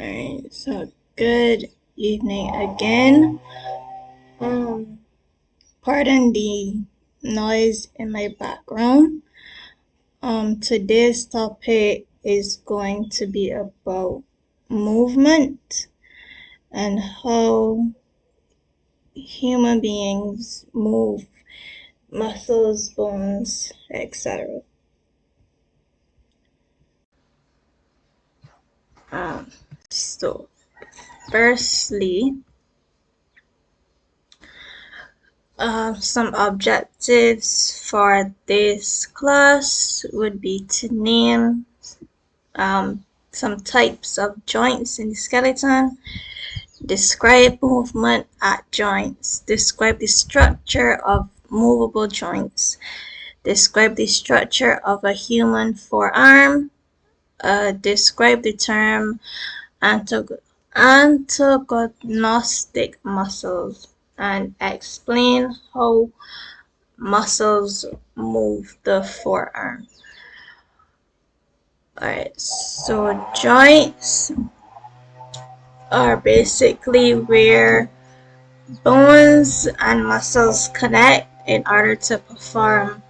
Alright, so good evening again. Pardon the noise in my background. Today's topic is going to be about movement and how human beings move muscles, bones, etc. So, firstly, some objectives for this class would be to name some types of joints in the skeleton, describe movement at joints, describe the structure of movable joints, describe the structure of a human forearm, describe the term antagonistic muscles, and explain how muscles move the forearm. Alright, so joints are basically where bones and muscles connect in order to perform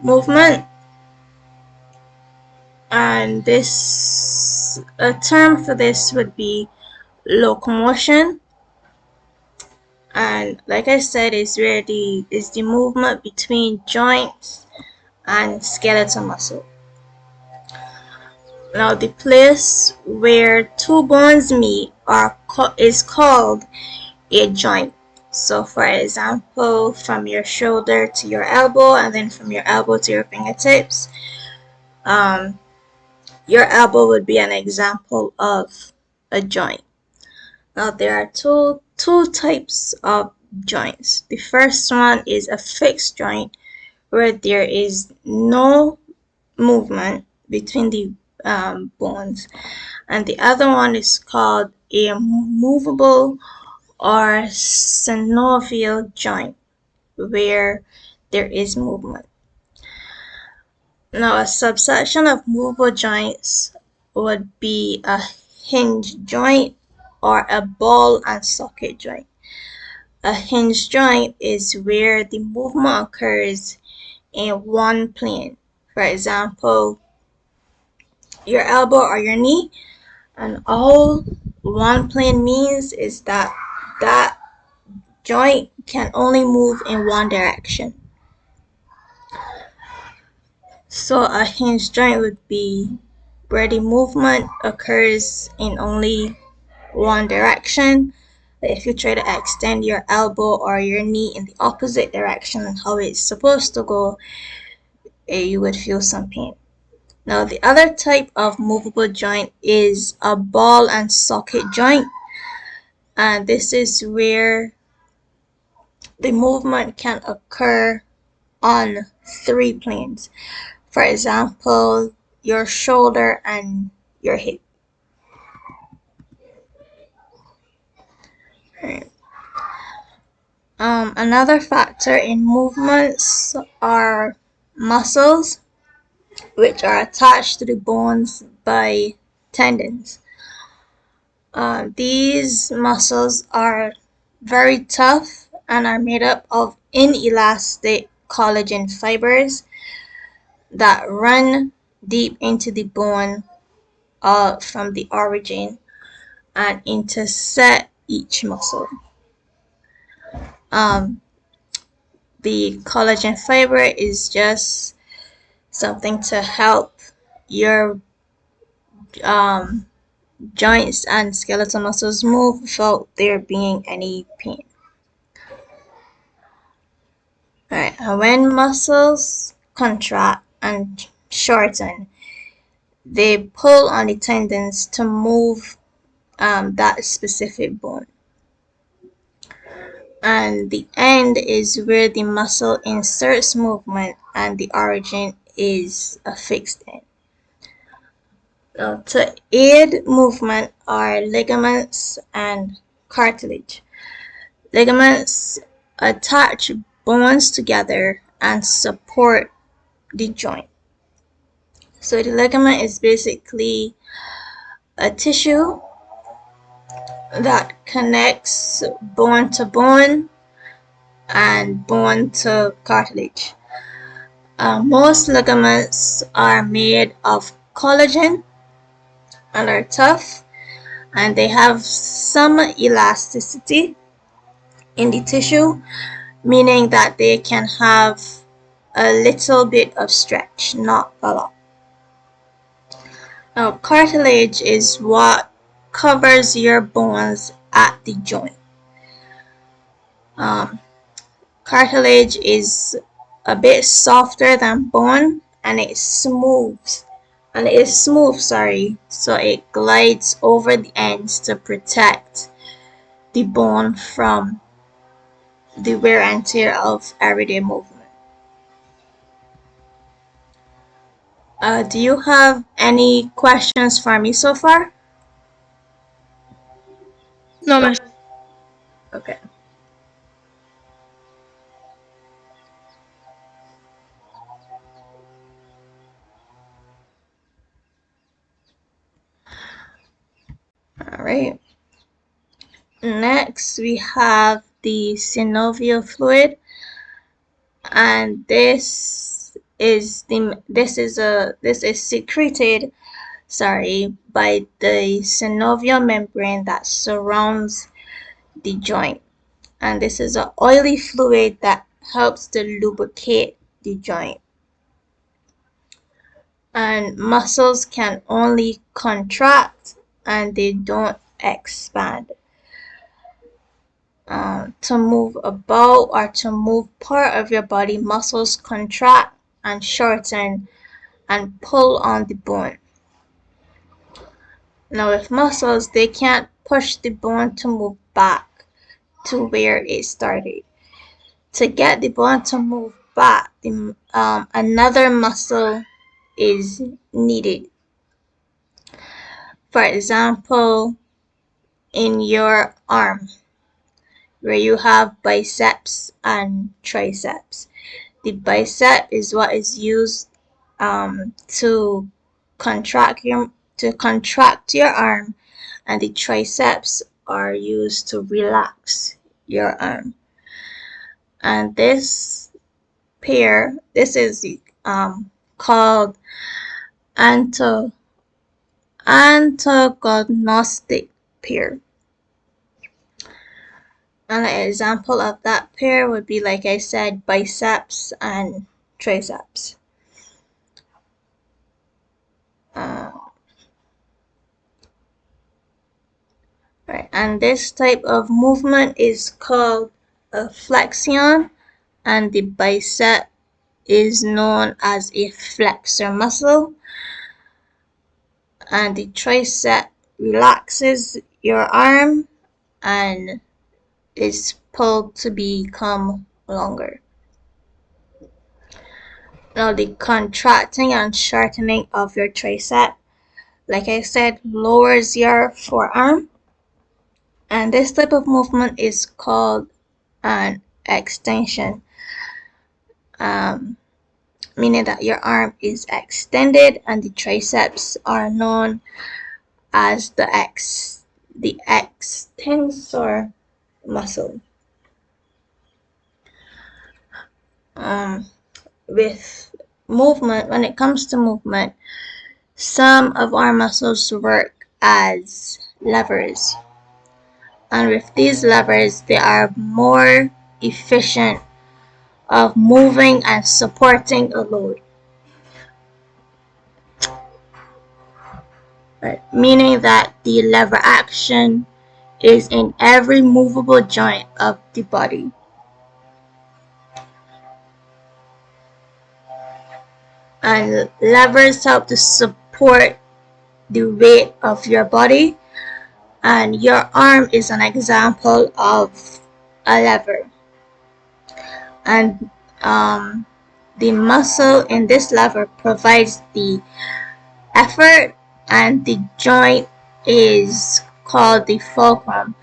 movement. And a term for this would be locomotion. And like I said, is the movement between joints and skeletal muscle. Now, the place where two bones meet is called a joint. So, for example, from your shoulder to your elbow, and then from your elbow to your fingertips, your elbow would be an example of a joint. Now, there are two types of joints. The first one is a fixed joint, where there is no movement between the bones, and the other one is called a movable or synovial joint, where there is movement. Now, a subsection of movable joints would be a hinge joint or a ball and socket joint. A hinge joint is where the movement occurs in one plane. For example, your elbow or your knee, and all one plane means is that that joint can only move in one direction. So a hinge joint would be where the movement occurs in only one direction. If you try to extend your elbow or your knee in the opposite direction and how it's supposed to go, you would feel some pain. Now, the other type of movable joint is a ball and socket joint, and this is where the movement can occur on three planes. For example, your shoulder and your hip. Right. Another factor in movements are muscles, which are attached to the bones by tendons. These muscles are very tough and are made up of inelastic collagen fibers that run deep into the bone from the origin and intersect each muscle. The collagen fiber is just something to help your joints and skeletal muscles move without there being any pain. Alright, and when muscles contract and shorten, they pull on the tendons to move that specific bone. And the end is where the muscle inserts movement and the origin is a fixed end. Now, to aid movement are ligaments and cartilage. Ligaments attach bones together and support the joint. So the ligament is basically a tissue that connects bone to bone and bone to cartilage. Most ligaments are made of collagen and are tough, and they have some elasticity in the tissue, meaning that they can have a little bit of stretch, not a lot. Now, cartilage is what covers your bones at the joint. Um, Cartilage is a bit softer than bone, and it is smooth, so it glides over the ends to protect the bone from the wear and tear of everyday movement. Do you have any questions for me so far? No, miss. Okay. All right. Next, we have the synovial fluid, and this is secreted, by the synovial membrane that surrounds the joint, and this is an oily fluid that helps to lubricate the joint. And muscles can only contract and they don't expand. To move about or to move part of your body, muscles contract and shorten and pull on the bone. Now, with muscles, they can't push the bone to move back to where it started. To get the bone to move back, another muscle is needed. For example, in your arm, where you have biceps and triceps. The bicep is what is used to contract your arm, and the triceps are used to relax your arm. And this is called antagonistic pair. And an example of that pair would be, like I said, biceps and triceps. Right, and this type of movement is called a flexion, and the bicep is known as a flexor muscle, and the tricep relaxes your arm and is pulled to become longer. Now, the contracting and shortening of your tricep, like I said, lowers your forearm, and this type of movement is called an extension, meaning that your arm is extended, and the triceps are known as the extensor muscle. With movement, when it comes to movement, some of our muscles work as levers, and with these levers, they are more efficient of moving and supporting a load. Right? Meaning that the lever action is in every movable joint of the body. And levers help to support the weight of your body, and your arm is an example of a lever. And the muscle in this lever provides the effort, and the joint is called the fulcrum,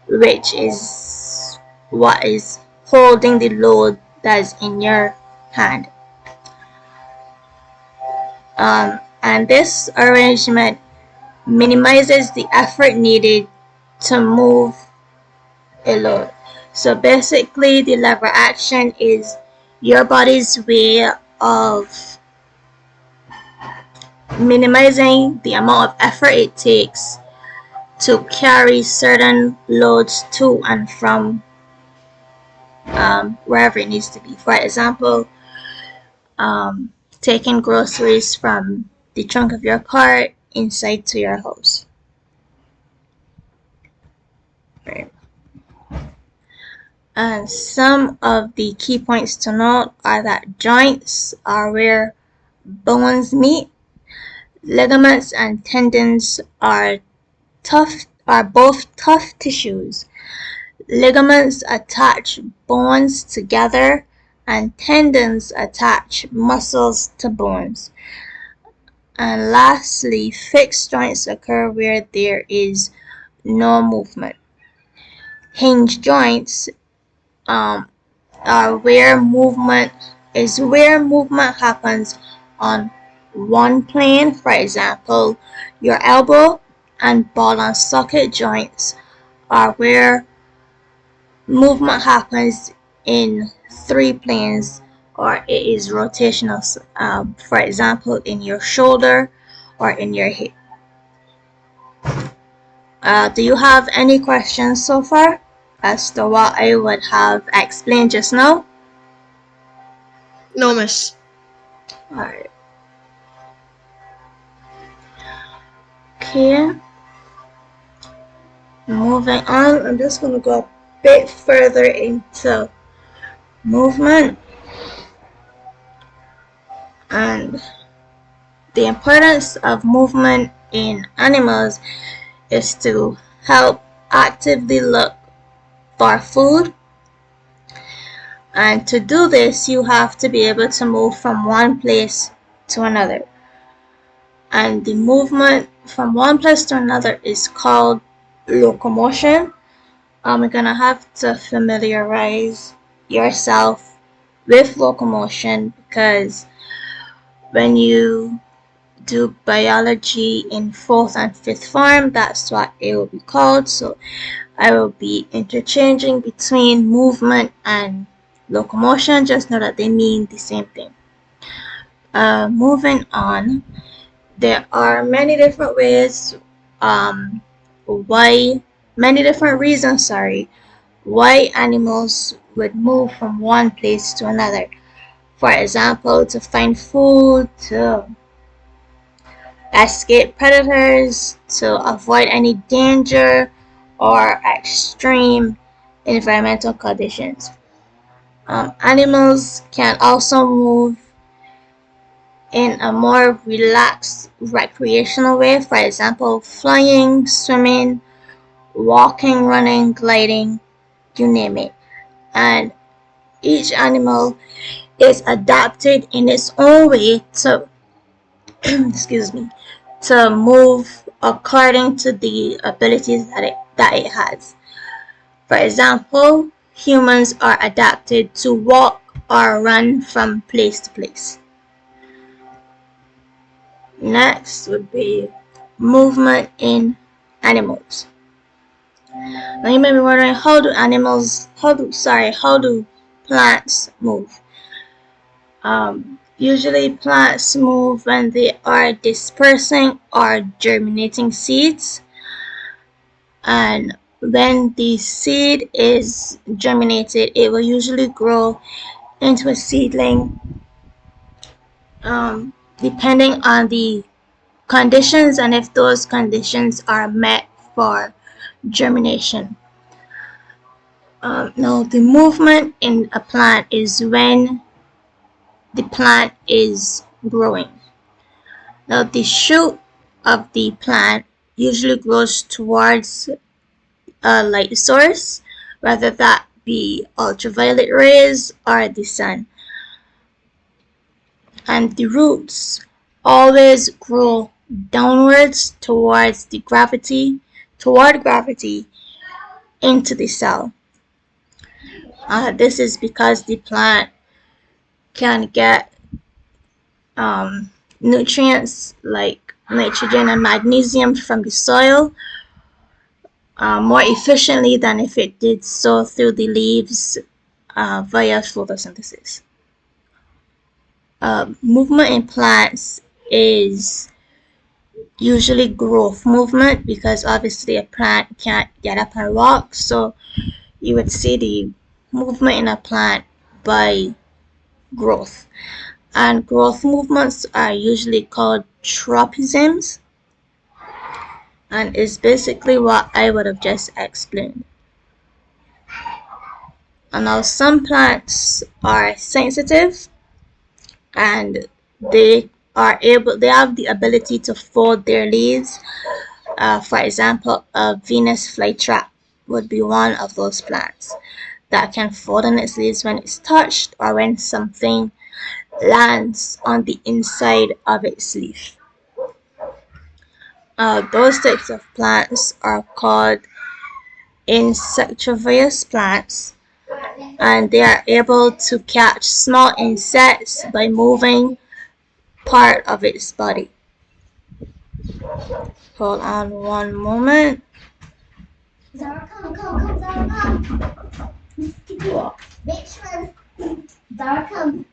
which is what is holding the load that's in your hand. And this arrangement minimizes the effort needed to move a load. So basically, the lever action is your body's way of minimizing the amount of effort it takes to carry certain loads to and from wherever it needs to be. For example, taking groceries from the trunk of your car inside to your house. Right. And some of the key points to note are that joints are where bones meet. Ligaments and tendons are both tough tissues. Ligaments attach bones together and tendons attach muscles to bones. And lastly, fixed joints occur where there is no movement. Hinge joints are where movement happens on one plane. For example, your elbow and ball and socket joints are where movement happens in 3 planes, or it is rotational, for example, in your shoulder or in your hip. Do you have any questions so far as to what I would have explained just now? No, miss. Alright. Okay. Moving on, I'm just going to go a bit further into movement and the importance of movement in animals is to help actively look for food. And to do this, you have to be able to move from one place to another. And the movement from one place to another is called locomotion. You're gonna have to familiarize yourself with locomotion, because when you do biology in 4th and 5th form, that's what it will be called. So I will be interchanging between movement and locomotion. Just know that they mean the same thing. Moving on, there are many different ways, many different reasons, why animals would move from one place to another. For example, to find food, to escape predators, to avoid any danger or extreme environmental conditions. Animals can also move in a more relaxed recreational way, for example, flying, swimming, walking, running, gliding, you name it. And each animal is adapted in its own way to to move according to the abilities that it has. For example, humans are adapted to walk or run from place to place. Next would be movement in animals. Now you may be wondering, how do plants move? Usually plants move when they are dispersing or germinating seeds, and when the seed is germinated, it will usually grow into a seedling, depending on the conditions and if those conditions are met for germination. Now the movement in a plant is when the plant is growing. Now the shoot of the plant usually grows towards a light source, whether that be ultraviolet rays or the sun. And the roots always grow downwards toward gravity into the cell. This is because the plant can get nutrients like nitrogen and magnesium from the soil, more efficiently than if it did so through the leaves via photosynthesis. Movement in plants is usually growth movement because obviously a plant can't get up and walk, so you would see the movement in a plant by growth. And growth movements are usually called tropisms and is basically what I would have just explained. And now some plants are sensitive and they have the ability to fold their leaves. For example, a Venus flytrap would be one of those plants that can fold in its leaves when it's touched or when something lands on the inside of its leaf. Those types of plants are called insectivorous plants, and they are able to catch small insects by moving part of its body. Hold on one moment. Zara, come, Zara, come. What? Next one. Zara, come.